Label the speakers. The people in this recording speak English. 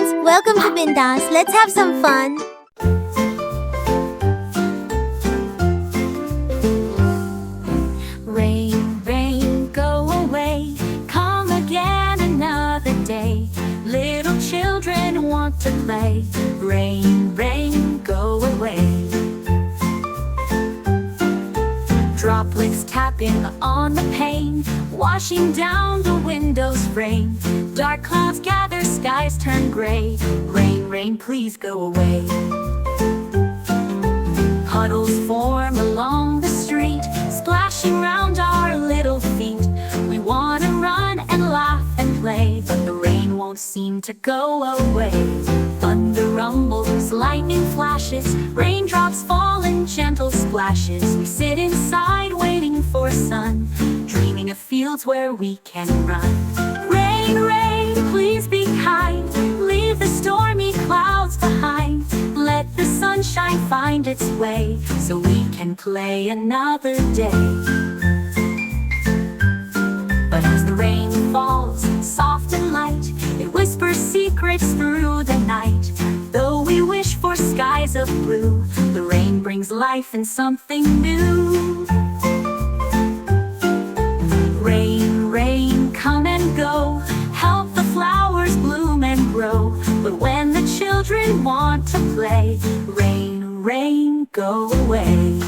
Speaker 1: friends, welcome to Bindaas. Let's have some fun.
Speaker 2: Rain, rain, go away. Come again another day. Little children want to play. Rain, rain, go away. Droplets tapping on the pane, washing down the window's frame. Dark clouds gather, skies turn gray. Rain, rain, please go away. Puddles form along the street, splashing round our little feet. We want to run and laugh and play, but the rain won't seem to go away. Thunder rumbles, lightning flashes, raindrops fall in gentle splashes. We sit inside waiting for sun, dreaming of fields where we can run. Rain, rain, please be kind, leave the stormy clouds behind. Let the sunshine find its way, so we can play another day. But as the rain falls, soft and light, it whispers secrets through the night. Though we wish for skies of blue, the rain brings life and something new. Rain, rain, come and go, help the flowers bloom and grow. But when the children want to play, rain, rain, go away.